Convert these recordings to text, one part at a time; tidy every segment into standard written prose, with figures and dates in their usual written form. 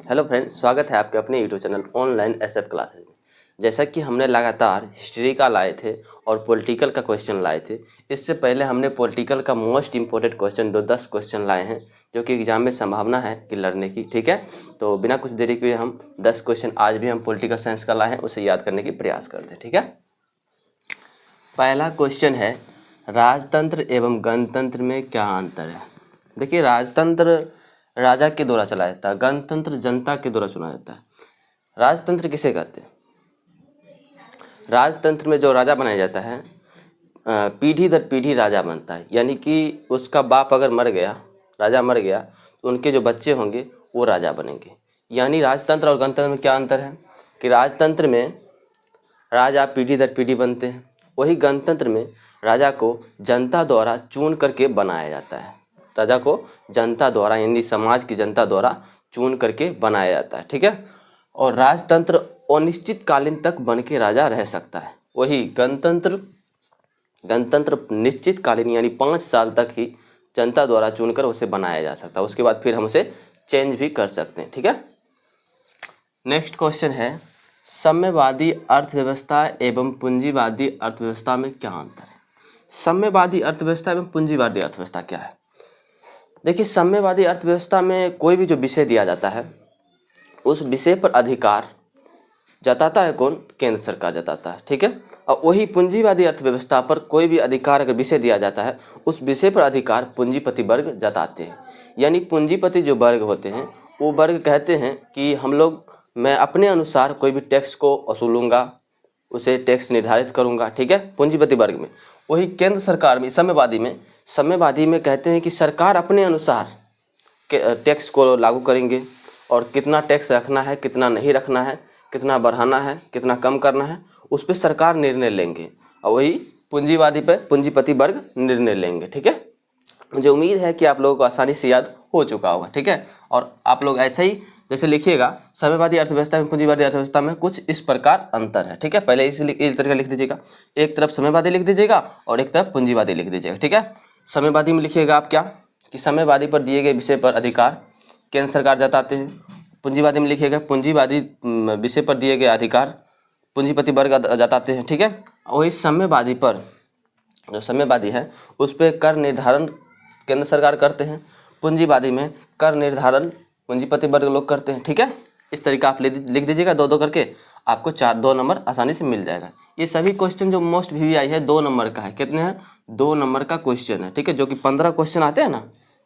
Hello friends, स्वागत है आपके अपने YouTube channel online SF classes में। जैसा कि हमने लगातार हिस्ट्री का लाए थे और पॉलिटिकल का क्वेश्चन लाए थे। इससे पहले हमने पॉलिटिकल का मोस्ट इंपॉर्टेंट क्वेश्चन 10 क्वेश्चन लाए हैं जो कि एग्जाम में संभावना है कि लड़ने की। ठीक है, तो बिना कुछ देरी किए हम 10 क्वेश्चन आज भी हम पॉलिटिकल साइंस का लाए हैं, उसे याद करने की प्रयास करते हैं। ठीक है, पहला क्वेश्चन है, राजतंत्र एवं गणतंत्र में क्या अंतर है। देखिए, राजतंत्र राजा के द्वारा चलाया जाता है, गणतंत्र जनता के द्वारा चुना जाता है। राजतंत्र किसे कहते हैं? राजतंत्र में जो राजा बनाया जाता है पीढ़ी दर पीढ़ी राजा बनता है, यानी कि उसका बाप अगर मर गया, राजा मर गया, तो उनके जो बच्चे होंगे वो राजा बनेंगे। यानी राजतंत्र और गणतंत्र में क्या अंतर है कि राजतंत्र में राजा पीढ़ी दर पीढ़ी बनते हैं, वही गणतंत्र में राजा को जनता द्वारा चुन करके बनाया जाता है। राजा को जनता द्वारा यानी समाज की जनता द्वारा चुन करके बनाया जाता है। ठीक है, और राजतंत्र अनिश्चित कालीन तक बन के राजा रह सकता है। वही गणतंत्र निश्चित कालीन यानी 5 साल तक ही जनता द्वारा चुनकर उसे बनाया जा सकता है, उसके बाद फिर हम उसे चेंज भी कर सकते हैं। ठीक है, नेक्स्ट क्वेश्चन है, साम्यवादी अर्थव्यवस्था एवं पूंजीवादी अर्थव्यवस्था में क्या अंतर है। साम्यवादी अर्थव्यवस्था एवं पूंजीवादी अर्थव्यवस्था क्या है। देखिए, साम्यवादी अर्थव्यवस्था में कोई भी जो विषय दिया जाता है उस विषय पर अधिकार जताता है कौन? केंद्र सरकार जताता है। ठीक है, और वही पूंजीवादी अर्थव्यवस्था पर कोई भी अधिकार अगर विषय दिया जाता है उस विषय पर अधिकार पूंजीपति वर्ग जताते हैं। यानी पूंजीपति जो वर्ग होते हैं वो वर्ग कहते हैं कि मैं अपने अनुसार कोई भी टैक्स को वसूलूंगा, उसे टैक्स निर्धारित करूंगा। ठीक है, पूंजीपति वर्ग में। वही केंद्र सरकार में साम्यवादी में कहते हैं कि सरकार अपने अनुसार टैक्स को लागू करेंगे और कितना टैक्स रखना है, कितना नहीं रखना है, कितना बढ़ाना है, कितना कम करना है, उस पर सरकार निर्णय लेंगे और वही पूंजीवादी पे पूंजीपति वर्ग निर्णय लेंगे। ठीक है, मुझे उम्मीद है कि आप लोगों को आसानी से याद हो चुका होगा। ठीक है, और आप लोग ऐसे ही जैसे लिखिएगा, साम्यवादी अर्थव्यवस्था में पूंजीवादी अर्थव्यवस्था में कुछ इस प्रकार अंतर है। ठीक है, पहले इस तरह लिख दीजिएगा, एक तरफ साम्यवादी लिख दीजिएगा और एक तरफ पूंजीवादी लिख दीजिएगा। ठीक है, साम्यवादी में लिखिएगा आप क्या कि साम्यवादी पर दिए गए विषय पर अधिकार केंद्र सरकार जताते हैं। पूंजीवादी में लिखिएगा पूंजीवादी विषय पर दिए गए अधिकार पूंजीपति वर्ग जताते हैं। ठीक है, वही साम्यवादी पर जो साम्यवादी है उस पर कर निर्धारण केंद्र सरकार करते हैं, पूंजीवादी में कर निर्धारण पूंजीपति वर्ग लोग करते हैं। ठीक है, इस तरीका आप लिख दीजिएगा, दो करके आपको 2 नंबर आसानी से मिल जाएगा। ये सभी क्वेश्चन जो मोस्ट VVI है 2 नंबर का है। कितने हैं? 2 नंबर का क्वेश्चन है। ठीक है, जो कि 15 क्वेश्चन आते हैं ना,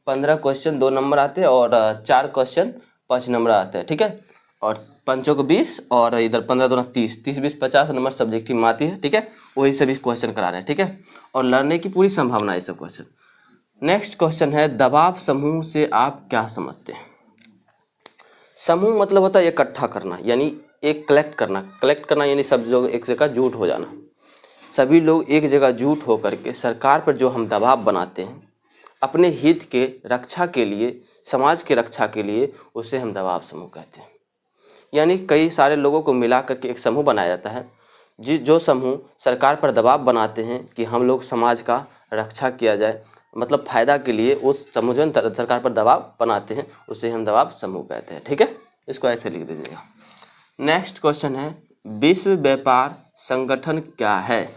15 क्वेश्चन 2 नंबर आते हैं और 4 क्वेश्चन 5 नंबर आते हैं। ठीक है, और 5 को 20 और इधर 15 दूना 30, 30 20 50 नंबर सब्जेक्टिव में आती है। ठीक है, वही सभी क्वेश्चन करा रहे हैं। ठीक है, और लड़ने की पूरी संभावना है सब क्वेश्चन। नेक्स्ट क्वेश्चन है, दबाव समूह से आप क्या समझते हैं। समूह मतलब होता है इकट्ठा करना, यानी एक कलेक्ट करना यानी सब लोग एक जगह जुट हो जाना। सभी लोग एक जगह जुट होकर के सरकार पर जो हम दबाव बनाते हैं अपने हित के रक्षा के लिए, समाज के रक्षा के लिए, उसे हम दबाव समूह कहते हैं। यानी कई सारे लोगों को मिला करके एक समूह बनाया जाता है, जो समूह सरकार पर दबाव बनाते हैं कि हम लोग समाज का रक्षा किया जाए, मतलब फायदा के लिए उस समूह जो सरकार पर दबाव बनाते हैं उसे हम दबाव समूह कहते हैं। ठीक है, इसको ऐसे लिख दीजिएगा। नेक्स्ट क्वेश्चन है, विश्व व्यापार संगठन क्या है।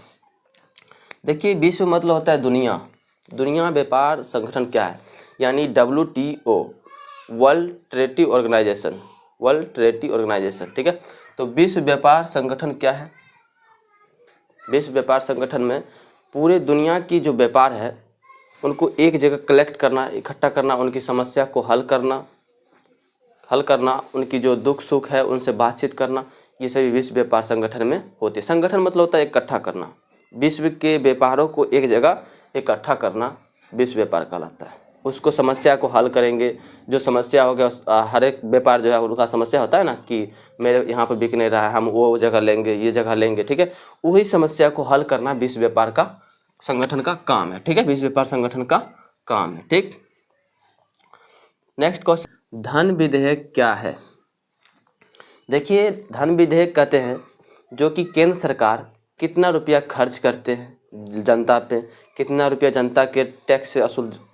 देखिए, विश्व मतलब होता है दुनिया व्यापार संगठन क्या है, यानी WTO, वर्ल्ड ट्रेड ऑर्गेनाइजेशन। ठीक है, तो विश्व व्यापार संगठन क्या है? विश्व व्यापार संगठन में पूरे दुनिया की जो व्यापार है उनको एक जगह कलेक्ट करना, इकट्ठा करना, उनकी समस्या को हल करना, उनकी जो दुख सुख है उनसे बातचीत करना, ये सभी विश्व व्यापार संगठन में होते हैं। संगठन मतलब होता है इकट्ठा करना, विश्व के व्यापारों को एक जगह इकट्ठा करना विश्व व्यापार कहलाता है। उसको समस्या को हल करेंगे, जो समस्या हो गया, हर एक व्यापार जो है उनका समस्या होता है ना कि मेरे यहाँ पर बिक नहीं रहा है, हम वो जगह लेंगे, ये जगह लेंगे। ठीक है, वही समस्या को हल करना विश्व व्यापार का संगठन का काम है। ठीक है, विश्व व्यापार संगठन का काम है। ठीक, नेक्स्ट क्वेश्चन, धन विधेयक क्या है। देखिए, धन विधेयक कहते हैं जो कि केंद्र सरकार कितना रुपया खर्च करते हैं जनता पे, कितना रुपया जनता के टैक्स से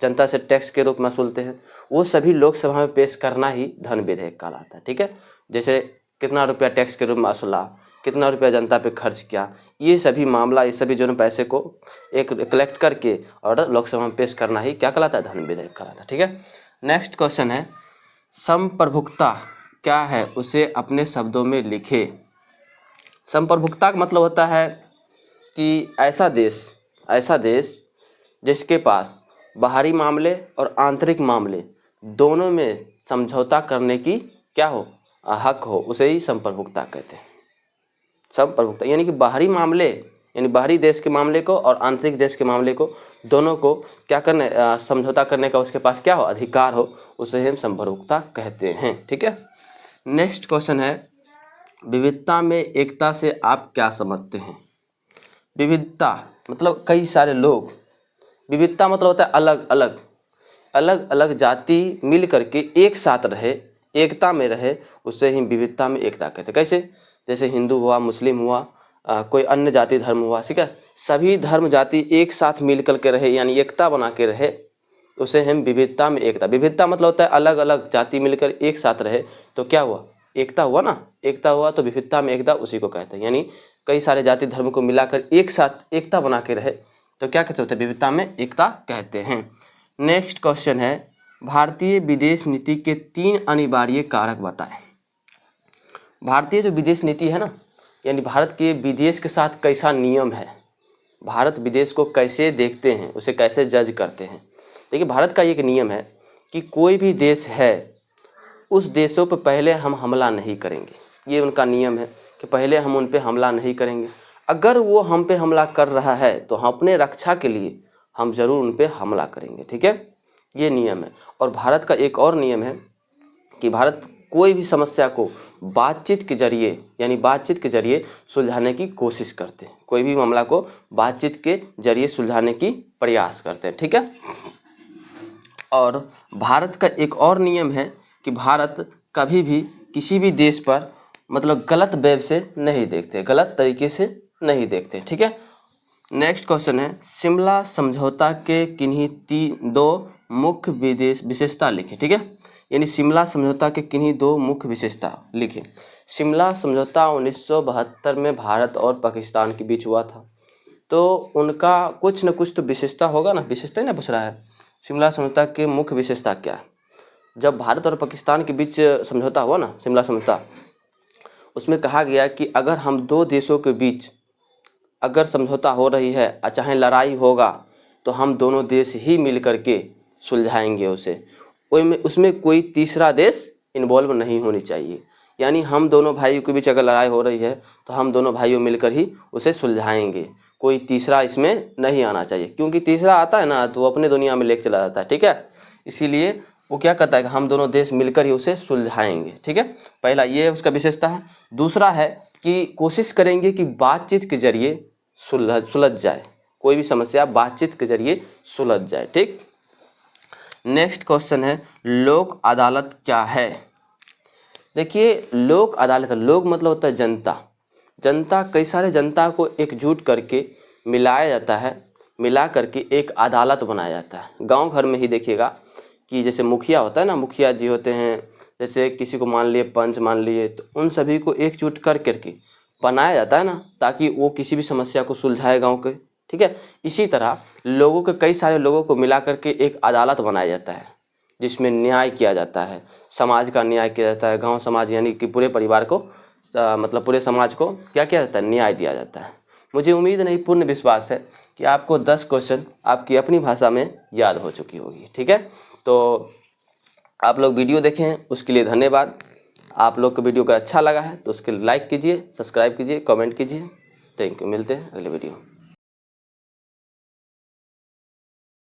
जनता से टैक्स के रूप में वसूलते हैं, वो सभी लोकसभा में पेश करना ही धन विधेयक कहलाता है। ठीक है, जैसे कितना रुपया टैक्स के रूप में वसूला, कितना रुपया जनता पे खर्च किया, ये सभी मामला, ये सभी जो है पैसे को एक कलेक्ट करके और लोकसभा में पेश करना ही क्या कहलाता है, धन विधेयक कहलाता है। ठीक है, नेक्स्ट क्वेश्चन है संप्रभुता क्या है, उसे अपने शब्दों में लिखे। संप्रभुता का मतलब होता है कि ऐसा देश जिसके पास बाहरी मामले और आंतरिक मामले दोनों में समझौता करने की क्या हो, हक हो, उसे ही संप्रभुता कहते हैं। संप्रभुता यानी कि बाहरी मामले, यानी बाहरी देश के मामले को और आंतरिक देश के मामले को, दोनों को क्या करने, समझौता करने का उसके पास क्या हो, अधिकार हो, उसे हम संप्रभुता कहते हैं। ठीक है, नेक्स्ट क्वेश्चन है विविधता में एकता से आप क्या समझते हैं। विविधता मतलब कई सारे लोग, विविधता मतलब होता है अलग अलग जाति मिल करके एक साथ रहे, एकता में रहे, उससे ही विविधता में एकता कहते हैं। कैसे, जैसे हिंदू हुआ, मुस्लिम हुआ, कोई अन्य जाति धर्म हुआ, ठीक है, सभी धर्म जाति एक साथ मिल कर के रहे, यानी एकता बना के रहे, उसे हम विविधता में एकता। विविधता मतलब होता है अलग अलग जाति मिलकर एक साथ रहे, तो क्या हुआ, एकता हुआ ना, एकता हुआ, तो विविधता में एकता उसी को कहते हैं। यानी कई सारे जाति धर्म को मिलाकर एक साथ एकता बना के रहे, तो क्या कहते होते हैं, विविधता में एकता कहते हैं। नेक्स्ट क्वेश्चन है भारतीय विदेश नीति के 3 अनिवार्य कारक बताएं। भारतीय जो विदेश नीति है ना, यानी भारत के विदेश के साथ कैसा नियम है, भारत विदेश को कैसे देखते हैं, उसे कैसे जज करते हैं। देखिए, भारत का एक नियम है कि कोई भी देश है, उस देशों पर पहले हम हमला नहीं करेंगे। ये उनका नियम है कि पहले हम उन पे हमला नहीं करेंगे। अगर वो हम पे हमला कर रहा है तो हम अपने रक्षा के लिए हम ज़रूर उन पे हमला करेंगे। ठीक है, ये नियम है। और भारत का एक और नियम है कि भारत कोई भी समस्या को बातचीत के जरिए, यानी बातचीत के जरिए सुलझाने की कोशिश करते हैं। कोई भी मामला को बातचीत के जरिए सुलझाने की प्रयास करते हैं। ठीक है, और भारत का एक और नियम है कि भारत कभी भी किसी भी देश पर मतलब गलत वेब से नहीं देखते, गलत तरीके से नहीं देखते। ठीक है, नेक्स्ट क्वेश्चन है शिमला समझौता के किन्हीं 2 मुख्य विशेषता लिखें। ठीक है, यानी शिमला समझौता के किन्हीं 2 मुख्य विशेषता लिखें। शिमला समझौता 1972 में भारत और पाकिस्तान के बीच हुआ था, तो उनका कुछ न कुछ तो विशेषता होगा ना, विशेषता ही ना पूछ रहा है। शिमला समझौता के मुख्य विशेषता क्या है। जब भारत और पाकिस्तान के बीच समझौता हुआ ना, शिमला समझौता, उसमें कहा गया कि अगर हम 2 देशों के बीच अगर समझौता हो रही है, चाहे लड़ाई होगा, तो हम दोनों देश ही मिल करके सुलझाएंगे उसे, उसमें कोई तीसरा देश इन्वॉल्व नहीं होनी चाहिए। यानी हम दोनों भाइयों के बीच अगर लड़ाई हो रही है तो हम दोनों भाइयों मिलकर ही उसे सुलझाएंगे, कोई तीसरा इसमें नहीं आना चाहिए, क्योंकि तीसरा आता है ना तो वो अपने दुनिया में लेकर चला जाता है। ठीक है, इसीलिए वो क्या कहता है कि हम दोनों देश मिलकर ही उसे सुलझाएंगे। ठीक है, पहला ये उसका विशेषता है। दूसरा है कि कोशिश करेंगे कि बातचीत के जरिए सुलझ जाए, कोई भी समस्या बातचीत के जरिए सुलझ जाए। ठीक, नेक्स्ट क्वेश्चन है लोक अदालत क्या है। देखिए, लोक अदालत, लोक मतलब होता है जनता, जनता, कई सारे जनता को एकजुट करके मिलाया जाता है, मिला करके एक अदालत बनाया जाता है। गांव घर में ही देखिएगा कि जैसे मुखिया होता है ना, मुखिया जी होते हैं, जैसे किसी को मान लिए पंच मान लिए, तो उन सभी को एकजुट कर करके बनाया जाता है ना, ताकि वो किसी भी समस्या को सुलझाए गांव के। ठीक है, इसी तरह लोगों के, कई सारे लोगों को मिला करके एक अदालत बनाया जाता है, जिसमें न्याय किया जाता है, समाज का न्याय किया जाता है। गांव समाज यानी कि पूरे परिवार को, मतलब पूरे समाज को क्या किया जाता है, न्याय दिया जाता है। मुझे उम्मीद नहीं, पूर्ण विश्वास है कि आपको 10 क्वेश्चन आपकी अपनी भाषा में याद हो चुकी होगी। ठीक है, तो आप लोग वीडियो देखें उसके लिए धन्यवाद। आप लोग को वीडियो का अच्छा लगा है तो उसके लिए लाइक कीजिए, सब्सक्राइब कीजिए, कमेंट कीजिए। थैंक यू, मिलते हैं अगले वीडियो।